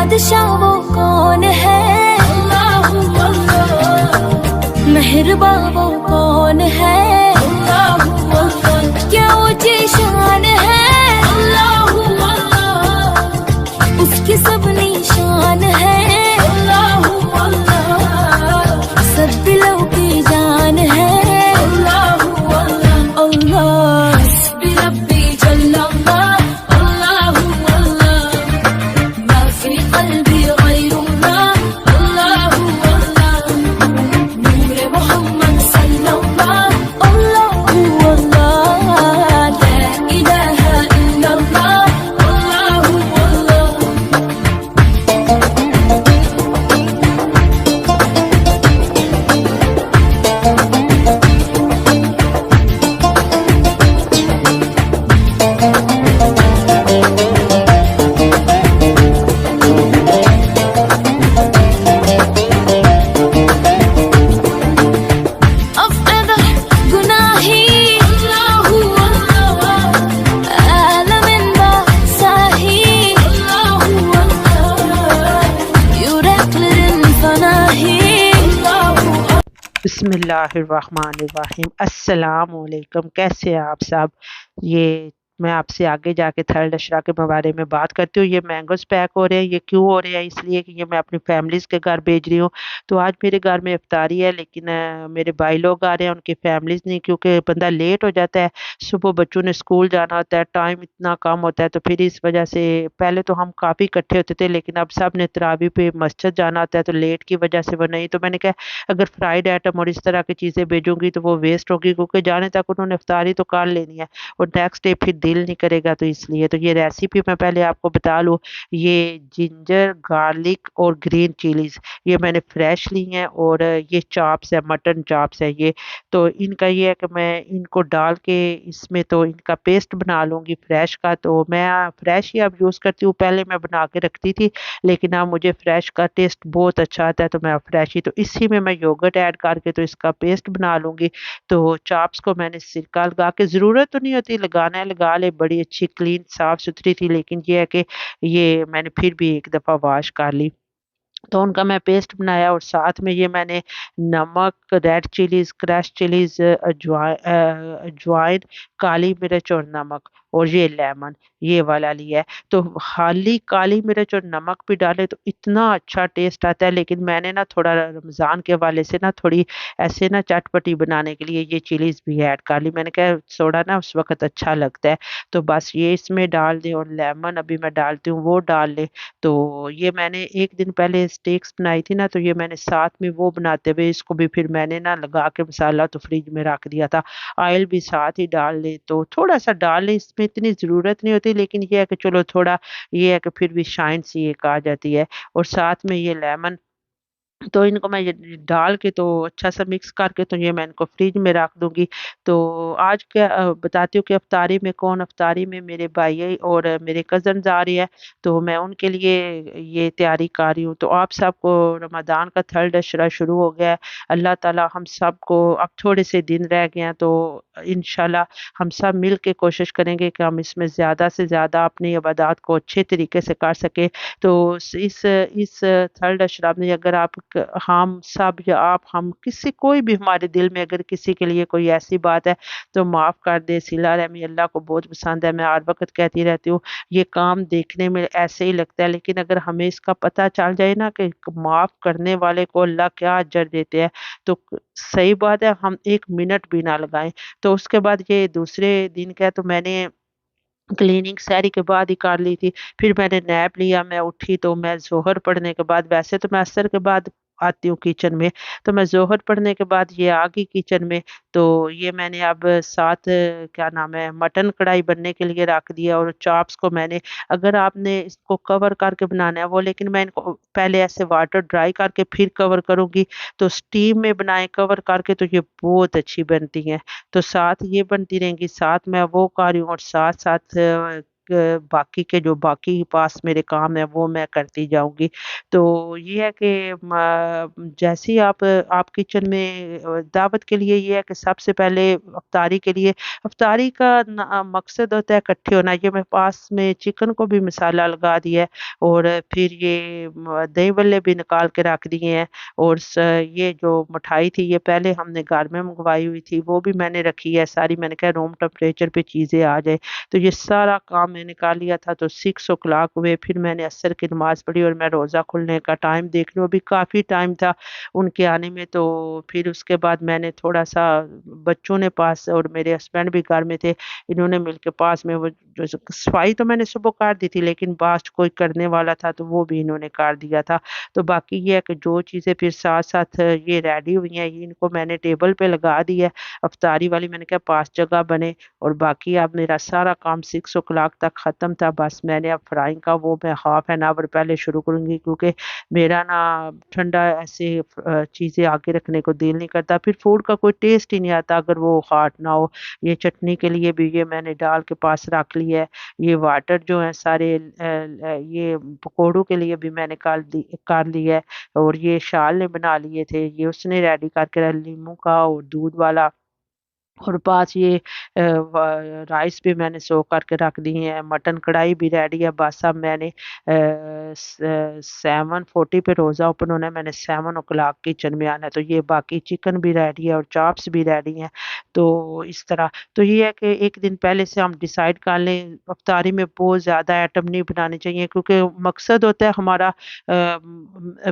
बादशाह वो कौन है, अल्लाहु अल्लाह। मेहरबा वो कौन है, अल्लाहु अल्लाह। क्या ऊंची शान है, अल्लाहु अल्लाह। उसकी सब निशान है, अल्लाहु अल्लाह। सब दिलों की जान है, अल्लाहु अल्लाह अल्लाह। हस्बी रब्बी जल्लल्लाह, अल्लाहु अल्लाह। मा फी क़ल्बी गैरुल्लाह, अल्लाहु अल्लाह। नूरे मोहम्मद सल्लल्लाह, अल्लाहु अल्लाह। ला इलाहा इल्लल्लाह, अल्लाहु अल्लाह। अफ़क़द गुनाही, अल्लाहु अल्लाह। आलमिन बासाही, अल्लाहु अल्लाह। युरक़लिन फनाही, अल्लाहु अल्लाह। बिस्मिल्लाहिर्रहमानिर्रहीम। अस्सलामुअलैकुम। कैसे हैं आप सब? ये मैं आपसे आगे जाके थर्ड अशरा के बारे में बात करती हूँ। ये मैंगोज़ पैक हो रहे हैं। ये क्यों हो रहे हैं? इसलिए कि ये मैं अपनी फैमिलीज़ के घर भेज रही हूँ। तो आज मेरे घर में इफ्तारी है, लेकिन मेरे भाई लोग आ रहे हैं, उनकी फैमिलीज़ नहीं, क्योंकि बंदा लेट हो जाता है। सुबह बच्चों ने स्कूल जाना होता है, टाइम इतना कम होता है, तो फिर इस वजह से पहले तो हम काफ़ी इकट्ठे होते थे, लेकिन अब सब ने तरावी पे मस्जिद जाना होता है, तो लेट की वजह से वो नहीं। तो मैंने कहा अगर फ्राइड आइटम और इस तरह की चीज़ें भेजूँगी तो वो वेस्ट होगी, क्योंकि जाने तक उन्होंने इफ्तारी तो कर लेनी है और नेक्स्ट डे फिर दिल नहीं करेगा। तो इसलिए तो ये रेसिपी मैं पहले आपको बता लूँ। ये जिंजर, गार्लिक और ग्रीन चिलीज़ ये मैंने फ्रेश ली हैं, और ये चॉप्स है, मटन चॉप्स है ये। तो इनका ये है कि मैं इनको डाल के इसमें तो इनका पेस्ट बना लूँगी फ्रेश का। तो मैं फ्रेश ही अब यूज़ करती हूँ, पहले मैं बना के रखती थी, लेकिन अब मुझे फ्रेश का टेस्ट बहुत अच्छा आता है, तो मैं फ्रेश ही तो इसी में मैं योगर्ट ऐड करके तो इसका पेस्ट बना लूँगी। तो चॉप्स को मैंने सिरका लगा के, ज़रूरत तो नहीं होती लगाना है लगा ले, बड़ी अच्छी क्लीन साफ़ सुथरी थी, लेकिन ये है कि ये मैंने फिर भी एक दफ़ा वॉश कर ली। तो उनका मैं पेस्ट बनाया, और साथ में ये मैंने नमक, रेड चिलीज़, क्रश चिलीज़, अजवाइन, काली मिर्च और नमक, और ये लेमन ये वाला लिया है। तो खाली काली मिर्च और नमक भी डाले तो इतना अच्छा टेस्ट आता है, लेकिन मैंने ना थोड़ा रमज़ान के हवाले से ना थोड़ी ऐसे ना चटपटी बनाने के लिए ये चिलीज़ भी ऐड कर ली। मैंने कहा सोडा ना उस वक़्त अच्छा लगता है, तो बस ये इसमें डाल दें, और लेमन अभी मैं डालती हूँ वो डाल लें। तो ये मैंने एक दिन पहले स्टेक्स बनाई थी ना, तो ये मैंने साथ में वो बनाते हुए इसको भी फिर मैंने ना लगा के मसाला तो फ्रिज में रख दिया था। ऑयल भी साथ ही डाल लें, तो थोड़ा-सा डाल लें, इसमें इतनी ज़रूरत नहीं होती, लेकिन ये है कि चलो थोड़ा ये है कि फिर भी शाइन सी एक आ जाती है, और साथ में ये लेमन। तो इनको मैं ये डाल के तो अच्छा-सा मिक्स करके तो ये मैं इनको फ्रिज में रख दूँगी। तो आज क्या बताती हूँ कि इफ्तारी में कौन, इफ्तारी में मेरे भाई और मेरे कज़िन्स आ रही है, तो मैं उनके लिए ये तैयारी कर रही हूँ। तो आप सबको रमज़ान का थर्ड अशरा शुरू हो गया है। अल्लाह ताला हम सबको, अब थोड़े से दिन रह गए हैं, तो इंशाल्लाह हम सब मिल के कोशिश करेंगे कि हम इसमें ज़्यादा से ज़्यादा अपनी इबादत को अच्छे तरीके से कर सकें। तो इस थर्ड अशरा में अगर हम सब या आप हम किसी कोई भी हमारे दिल में अगर किसी के लिए कोई ऐसी बात है तो माफ़ कर दे। सिला रहमी अल्लाह को बहुत पसंद है। मैं हर वक़्त कहती रहती हूँ, ये काम देखने में ऐसे ही लगता है, लेकिन अगर हमें इसका पता चल जाए ना कि माफ़ करने वाले को अल्लाह क्या अजर देते हैं, तो सही बात है हम 1 मिनट भी ना लगाएँ। तो उसके बाद ये दूसरे दिन क्या, तो मैंने क्लीनिंग सहरी के बाद ही कर ली थी। फिर मैंने नैप लिया, मैं उठी तो मैं ज़ोहर पढ़ने के बाद, वैसे तो मैं असर के बाद आती हूँ किचन में, तो मैं ज़ोहर पढ़ने के बाद ये आ गई किचन में। तो ये मैंने अब साथ क्या नाम है, मटन कढ़ाई बनने के लिए रख दिया, और चॉप्स को मैंने, अगर आपने इसको कवर करके बनाना है वो, लेकिन मैं इनको पहले ऐसे वाटर ड्राई करके फिर कवर करूँगी। तो स्टीम में बनाएँ कवर करके तो ये बहुत अच्छी बनती हैं। तो साथ ये बनती रहेंगी, साथ मैं वो कर रही हूँ, और साथ-साथ बाकी के जो बाकी पास मेरे काम है वो मैं करती जाऊँगी। तो ये है कि जैसे ही आप किचन में दावत के लिए ये है कि सबसे पहले अफ्तारी के लिए अफ्तारी का मकसद होता है इकट्ठे होना। ये मैं पास में चिकन को भी मसाला लगा दिया है और फिर ये दही बल्ले भी निकाल के रख दिए हैं और ये जो मिठाई थी ये पहले हमने घर में मंगवाई हुई थी, वो भी मैंने रखी है सारी। मैंने कहा रूम टेम्परेचर पे चीज़ें आ जाए, तो ये सारा काम मैंने कर लिया था। तो 6 ओ क्लॉक हुए, फिर मैंने असर की नमाज़ पढ़ी और मैं रोज़ा खुलने का टाइम देख रही हूँ, अभी काफ़ी टाइम था उनके आने में। तो फिर उसके बाद मैंने थोड़ा-सा बच्चों ने पास और मेरे हस्बैंड भी घर में थे, इन्होंने मिलके पास में वो जो सफाई तो मैंने सुबह कर दी थी, लेकिन बास्ट कोई करने वाला था तो वो भी इन्होंने कर दिया था। तो बाकी ये है कि जो चीज़ें फिर साथ-साथ ये रेडी हुई हैं, ये इनको मैंने टेबल पे लगा दी है, अफ्तारी वाली। मैंने कहा 5 जगह बने और बाकी अब मेरा सारा काम 6 ओ क्लॉक तक ख़त्म था। बस मैंने अब फ्राइंग का वो मैं हाफ़ एन आवर पहले शुरू करूँगी, क्योंकि मेरा ना ठंडा ऐसे चीज़ें आगे रखने को दिल नहीं करता। फिर फूड का कोई टेस्ट ही नहीं आता अगर वो हॉट ना हो। ये चटनी के लिए भी ये मैंने डाल के पास रख लिया है। ये वाटर जो है सारे ये पकौड़ों के लिए भी मैंने कर लिया है और ये शाल ने बना लिए थे, ये उसने रेडी करके लीमू का और दूध वाला। और पास ये राइस भी मैंने सो करके रख दिए हैं, मटन कढ़ाई भी रेडी है। बस अब मैंने 7:40 पे रोज़ा ओपन होना है, मैंने 7 ओ क्लॉक किचन में आना है। तो ये बाकी चिकन भी रेडी है और चॉप्स भी रेडी हैं। तो इस तरह तो ये है कि एक दिन पहले से हम डिसाइड कर लें, इफ्तारी में बहुत ज़्यादा आइटम नहीं बनाने चाहिए, क्योंकि मकसद होता है हमारा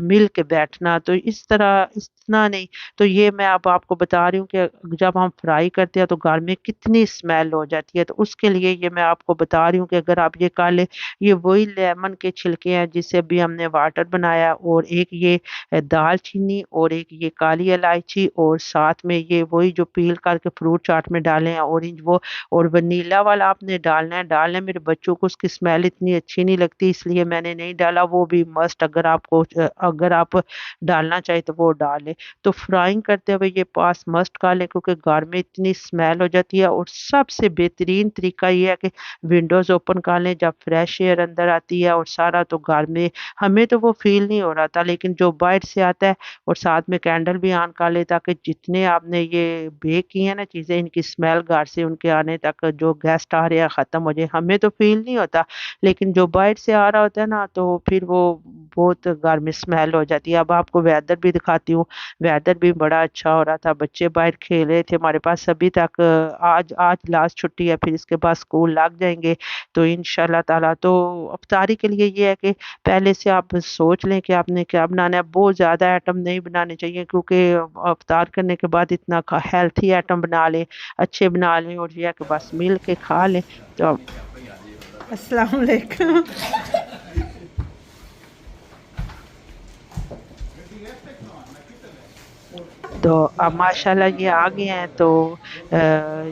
मिल के बैठना। तो इस तरह इतना नहीं। तो ये मैं अब आपको बता रही हूँ कि जब हम फ्राई करते हैं तो घर में कितनी स्मेल हो जाती है। तो उसके लिए ये मैं आपको बता रही हूँ कि अगर आप ये कर लें, ये वही लेमन के छिलके हैं जिससे अभी हमने वाटर बनाया, और एक ये दालचीनी और एक ये काली इलायची, और साथ में ये वही जो पील करके फ्रूट चाट में डाले हैं ऑरेंज वो, और वनीला वाला आपने डालना है। मेरे बच्चों को उसकी स्मेल इतनी अच्छी नहीं लगती, इसलिए मैंने नहीं डाला। वो भी मस्ट अगर आप डालना चाहें तो वो डाल लें। तो फ्राइंग करते हुए ये पास मस्ट कर लें, क्योंकि घर में इतनी स्मेल हो जाती है। और सबसे बेहतरीन तरीका ये है कि विंडोज़ ओपन कर लें जब फ्रेश एयर अंदर आती है, और सारा तो घर में हमें तो वो फ़ील नहीं हो रहा था, लेकिन जो बाहर से आता है। और साथ में कैंडल भी ऑन कर लें, ताकि जितने आपने ये बेक की हैं ना चीज़ें, इनकी स्मेल घर से उनके आने तक जो गेस्ट आ रहे हैं ख़त्म हो जाए। हमें तो फ़ील नहीं होता, लेकिन जो बाहर से आ रहा होता है ना, तो फिर वो बहुत घर में स्मेल हो जाती है। अब आपको वेदर भी दिखाती हूँ। वेदर भी बड़ा अच्छा हो रहा था, बच्चे बाहर खेल रहे थे हमारे पास अभी तक। आज आज लास्ट छुट्टी है, फिर इसके बाद स्कूल लग जाएँगे, तो इंशाल्लाह ताला। तो इफ्तारी के लिए ये है कि पहले से आप सोच लें कि आपने क्या बनाना है। बहुत ज़्यादा आइटम नहीं बनाने चाहिए, क्योंकि इफ्तार करने के बाद इतना हेल्थी आइटम बना लें, अच्छे बना लें, और ये है कि बस मिल के खा लें। तो अस्सलाम वालेकुम। तो अब माशाल्लाह ये आ गए हैं, तो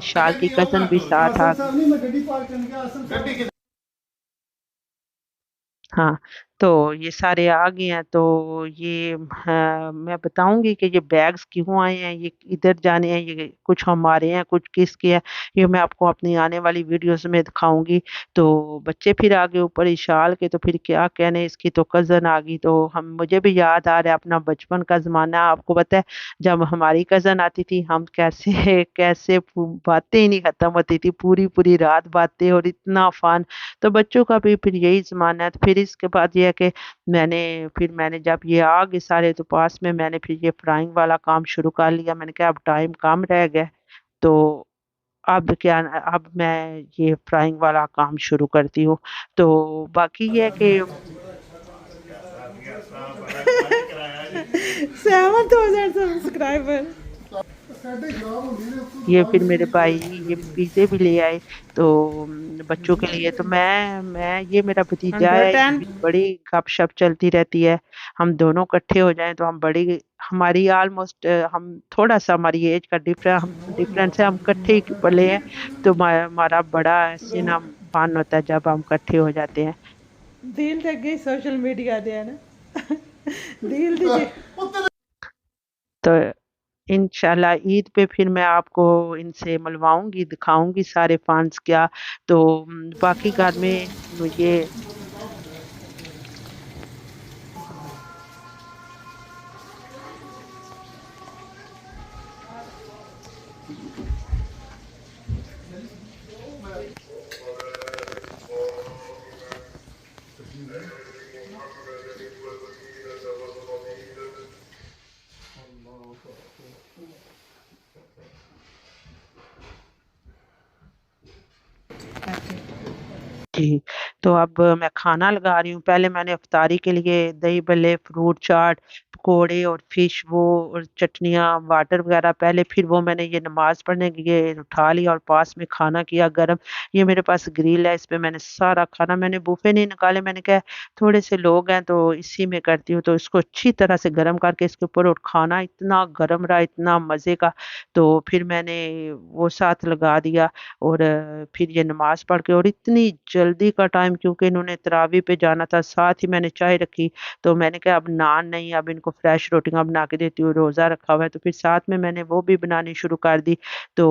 शाल की कज़न भी साथ आ गई। हाँ, तो ये सारे आ गए हैं। तो ये मैं बताऊँगी कि ये बैग्स क्यों आए हैं, ये इधर जाने हैं, ये कुछ हमारे हैं, कुछ किसके हैं, ये मैं आपको अपनी आने वाली वीडियोज़ में दिखाऊँगी। तो बच्चे फिर आ गए ऊपर इशाल के, तो फिर क्या कहने, इसकी तो कज़न आ गई। तो हम मुझे भी याद आ रहा है अपना बचपन का ज़माना। आपको पता है जब हमारी कज़न आती थी, हम कैसे कैसे बातें ही नहीं खत्म होती थी, पूरी-पूरी रात बातें और इतना फन। तो बच्चों का भी फिर यही ज़माना है। तो फिर इसके बाद ये है कि मैंने जब ये आ गए सारे, तो पास में मैंने फिर ये फ्राइंग वाला काम शुरू कर लिया। मैंने कहा अब टाइम कम रह गया, तो अब मैं ये फ्राइंग वाला काम शुरू करती हूँ। तो बाकी ये है कि 7,000 सब्सक्राइबर। ये फिर मेरे भाई ये पिज़्ज़े भी ले आए, तो बच्चों के लिए। तो मैं ये मेरा भतीजा है, 110। ये बड़ी गपशप चलती रहती है। हम दोनों इकट्ठे हो जाएँ तो हम बड़ी हमारी ऑलमोस्ट हम थोड़ा-सा हमारी एज का डिफरेंस है, हम इकट्ठे ही पले हैं। तो हमारा बड़ा ऐसे ना फन होता है जब हम इकट्ठे हो जाते हैं। दिल तक गई सोशल मीडिया दे ना। दिल दी तो इंशाल्लाह ईद पे फिर मैं आपको इनसे मिलवाऊँगी, दिखाऊँगी सारे फंड्स क्या। तो बाकी घर में ये जी, तो अब मैं खाना लगा रही हूँ। पहले मैंने इफ्तारी के लिए दही भल्ले, फ्रूट चाट, पकोड़े और फिश वो और चटनियाँ, वाटर वग़ैरह पहले फिर वो मैंने ये नमाज़ पढ़ने के लिए उठा लिया और पास में खाना किया गरम। ये मेरे पास ग्रिल है, इस पे मैंने सारा खाना मैंने बूफ़े नहीं निकाले, मैंने कहा थोड़े से लोग हैं तो इसी में करती हूँ। तो इसको अच्छी तरह से गरम करके इसके ऊपर और खाना इतना गरम रहा, इतना मज़े का, तो फिर मैंने वो साथ लगा दिया। और फिर ये नमाज़ पढ़ के और इतनी जल्दी का टाइम क्योंकि इन्होंने तरावी पे जाना था, साथ ही मैंने चाय रखी, तो मैंने कहा अब नान नहीं, अब इनको फ्रेश रोटियाँ बना के देती हूँ, रोज़ा रखा हुआ है, तो फिर साथ में मैंने वो भी बनानी शुरू कर दी। तो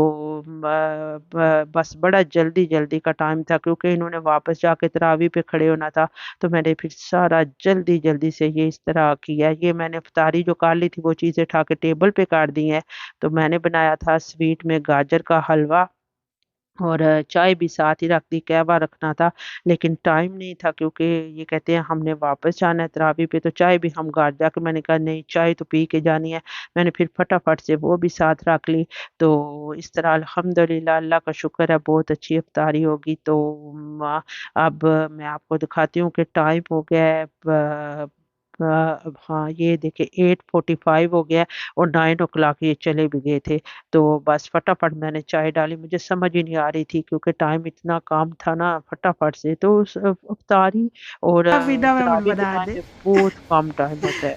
बस बड़ा जल्दी-जल्दी का टाइम था क्योंकि इन्होंने वापस जाके तरावी पे खड़े होना था, तो मैंने फिर सारा जल्दी-जल्दी से ये इस तरह किया। ये मैंने इफ्तारी जो कर ली थी, वो चीज़ें उठा के टेबल पे कर दी हैं। तो मैंने बनाया था स्वीट में गाजर का हलवा और चाय भी साथ ही रख दी, कहवा रखना था, लेकिन टाइम नहीं था क्योंकि ये कहते हैं हमने वापस जाना है तरावी पे, तो चाय भी हम घर जाके मैंने कहा नहीं चाय तो पी के जानी है। मैंने फिर फटाफट से वो भी साथ रख ली। तो इस तरह अल्हम्दुलिल्लाह अल्लाह का शुक्र है बहुत अच्छी इफ्तारी होगी। तो अब मैं आपको दिखाती हूँ कि टाइम हो गया है हाँ, ये देखिए 8:45 हो गया है और 9 ओ क्लॉक ये चले भी गए थे। तो बस फटाफट मैंने चाय डाली, मुझे समझ ही नहीं आ रही थी क्योंकि टाइम इतना कम था ना फटाफट से तो इफ्तारी और विदा में तरावी के बता टाइम दे। में बहुत कम टाइम होता है।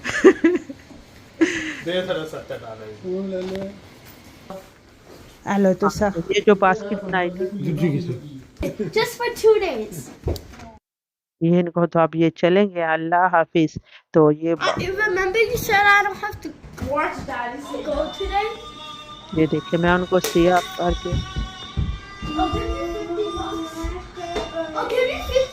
हेलो तो हाँ, तो ये जो बास्केट बनाई थी Just for 2 days. ये इनको तो अब ये चलेंगे अल्लाह हाफिज। तो ये Remember you said I don't have to watch Daddy go today? ये देखिए मैं उनको सिया करके I'll give you $50. I'll give you 50.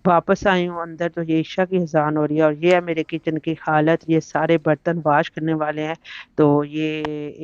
वापस आई हूँ अंदर तो ये ईशा की अज़ान हो रही है और ये है मेरे किचन की हालत। ये सारे बर्तन वॉश करने वाले हैं, तो ये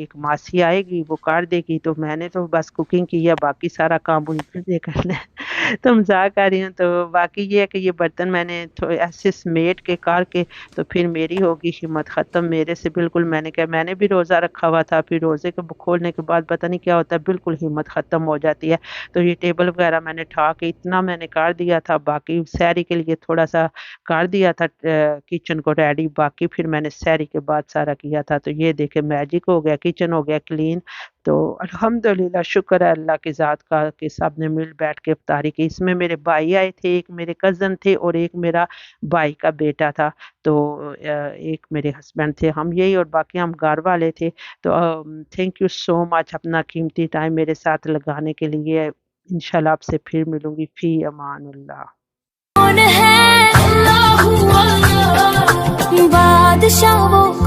एक मासी आएगी वो कर देगी, तो मैंने तो बस कुकिंग की है, बाकी सारा काम उनके लिए करना है। तो मजाक कर रही हूँ। तो बाकी ये है कि ये बर्तन मैंने ऐसे समेट के करके तो फिर मेरी होगी हिम्मत ख़त्म मेरे से बिल्कुल। मैंने कहा मैंने भी रोज़ा रखा हुआ था, फिर रोज़े के खोलने के बाद पता नहीं क्या होता है बिल्कुल हिम्मत ख़त्म हो जाती है। तो ये टेबल वगैरह मैंने उठा के इतना मैंने कर दिया था, बाकी सैरी के लिए थोड़ा-सा कर दिया था किचन को रेडी, बाकी फिर मैंने सैरी के बाद सारा किया था। तो ये देखें मैजिक हो गया, किचन हो गया क्लीन। तो अल्हम्दुलिल्लाह शुक्र है अल्लाह की ज़ात का कि सब ने मिल बैठ के इफ्तारी की। इसमें मेरे भाई आए थे, एक मेरे कज़न थे और एक मेरा भाई का बेटा था। तो एक मेरे हस्बैंड थे, हम यही और बाकी हम घर वाले थे। तो थैंक यू सो मच अपना कीमती टाइम मेरे साथ लगाने के लिए। इंशाल्लाह आपसे फिर मिलूँगी। फ़ी अमानुल्लाह। कौन है अल्लाहू अल्लाह बादशाहों को